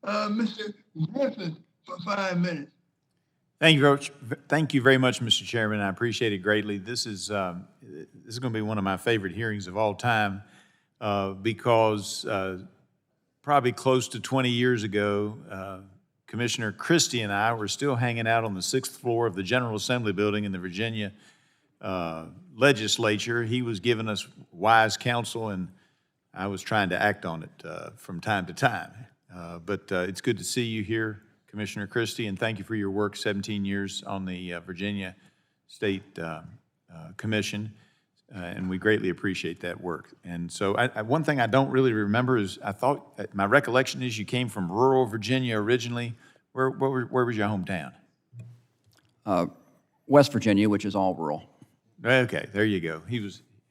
Mr. Griffith for 5 minutes. Thank you very much, Mr. Chairman. I appreciate it greatly. This is going to be one of my favorite hearings of all time because probably close to 20 years ago, Commissioner Christie and I were still hanging out on the 6th floor of the General Assembly building in the Virginia legislature. He was giving us wise counsel, and I was trying to act on it from time to time. But it's good to see you here, Commissioner Christie, and thank you for your work, 17 years on the Virginia State Commission, and we greatly appreciate that work. And so one thing I don't really remember is my recollection is you came from rural Virginia originally. Where was your hometown? West Virginia, which is all rural. Okay, there you go.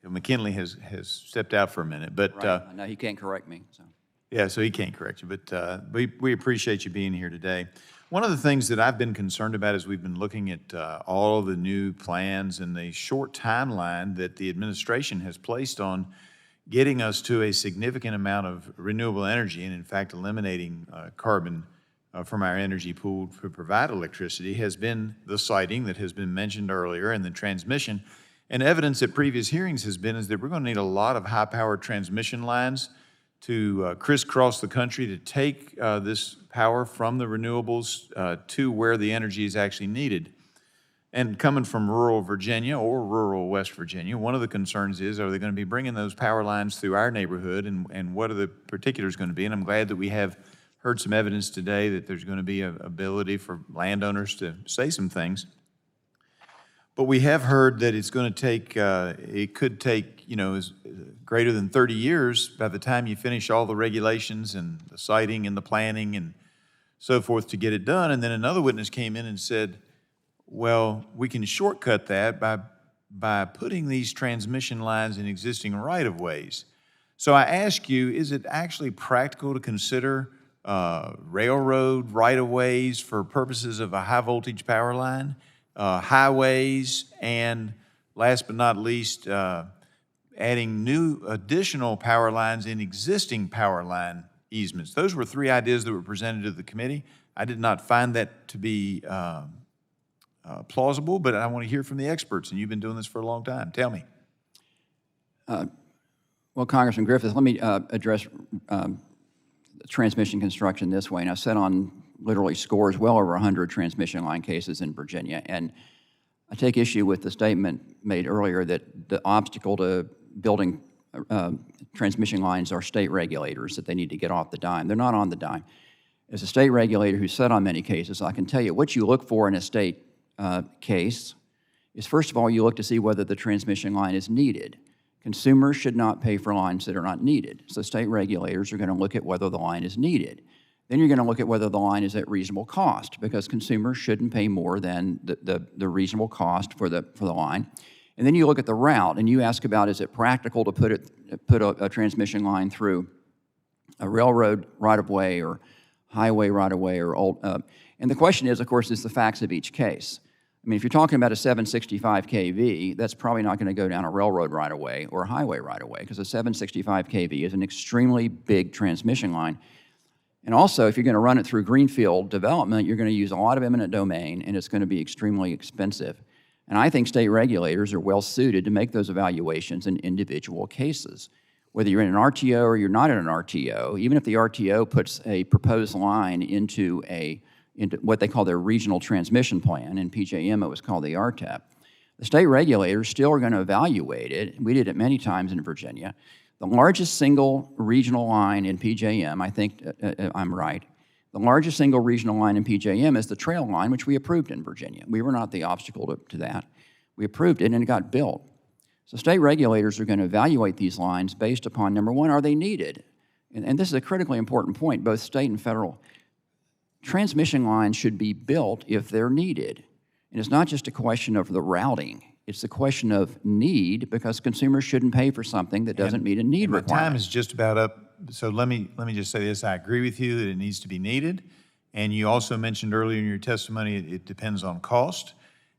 McKinley has stepped out for a minute, but right. No, he can't correct me. So. Yeah, so he can't correct you, but we appreciate you being here today. One of the things that I've been concerned about as we've been looking at all of the new plans and the short timeline that the administration has placed on getting us to a significant amount of renewable energy and, in fact, eliminating carbon from our energy pool to provide electricity has been the siting that has been mentioned earlier and the transmission. And evidence at previous hearings has been is that we're going to need a lot of high-powered transmission lines to crisscross the country to take this power from the renewables to where the energy is actually needed. And coming from rural Virginia or rural West Virginia, one of the concerns is, are they going to be bringing those power lines through our neighborhood, and what are the particulars going to be? And I'm glad that we have heard some evidence today that there's going to be an ability for landowners to say some things. But we have heard that it's going to take, it could take, greater than 30 years by the time you finish all the regulations and the siting and the planning and so forth to get it done. And then another witness came in and said, well, we can shortcut that by putting these transmission lines in existing right-of-ways. So I ask you, is it actually practical to consider railroad right-of-ways for purposes of a high-voltage power line, highways, and last but not least, adding new additional power lines in existing power line easements? Those were three ideas that were presented to the committee. I did not find that to be plausible, but I want to hear from the experts, and you've been doing this for a long time. Tell me. Well, Congressman Griffith, let me address transmission construction this way. And I've sat on literally scores, well over 100 transmission line cases in Virginia. And I take issue with the statement made earlier that the obstacle to building transmission lines are state regulators, that they need to get off the dime. They're not on the dime. As a state regulator who's sat on many cases, I can tell you what you look for in a state case is, first of all, you look to see whether the transmission line is needed. Consumers should not pay for lines that are not needed. So state regulators are going to look at whether the line is needed. Then you're going to look at whether the line is at reasonable cost, because consumers shouldn't pay more than the reasonable cost for the line. And then you look at the route, and you ask about, is it practical to put a transmission line through a railroad right-of-way or highway right-of-way or old. And the question is, of course, is the facts of each case. I mean, if you're talking about a 765 kV, that's probably not going to go down a railroad right-of-way or a highway right-of-way, because a 765 kV is an extremely big transmission line. And also, if you're going to run it through greenfield development, you're going to use a lot of eminent domain, and it's going to be extremely expensive. And I think state regulators are well suited to make those evaluations in individual cases. Whether you're in an RTO or you're not in an RTO, even if the RTO puts a proposed line into what they call their regional transmission plan, in PJM it was called the RTEP, the state regulators still are going to evaluate it. We did it many times in Virginia. The largest single regional line in PJM, I think I'm right, the largest single regional line in PJM is the trail line, which we approved in Virginia. We were not the obstacle to that. We approved it, and it got built. So state regulators are going to evaluate these lines based upon, number one, are they needed? And this is a critically important point, both state and federal. Transmission lines should be built if they're needed. And it's not just a question of the routing. It's a question of need, because consumers shouldn't pay for something that doesn't meet a need requirement. My time is just about up, so let me just say this. I agree with you that it needs to be needed. And you also mentioned earlier in your testimony it depends on cost.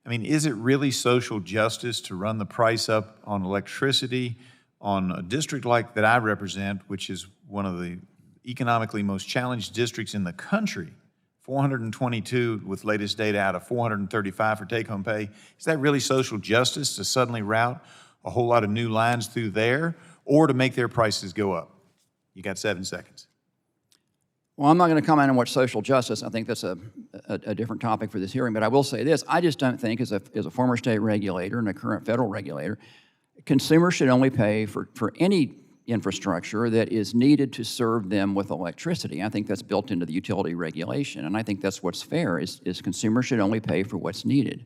I mean, is it really social justice to run the price up on electricity on a district like that I represent, which is one of the economically most challenged districts in the country, 422 with latest data out of 435 for take-home pay. Is that really social justice to suddenly route a whole lot of new lines through there, or to make their prices go up? You got 7 seconds. Well, I'm not going to comment on what's social justice. I think that's a different topic for this hearing, but I will say this. I just don't think, as a former state regulator and a current federal regulator, consumers should only pay for any infrastructure that is needed to serve them with electricity. I think that's built into the utility regulation, and I think that's what's fair, is consumers should only pay for what's needed.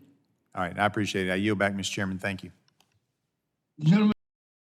All right, I appreciate it. I yield back, Mr. Chairman. Thank you. Gentlemen,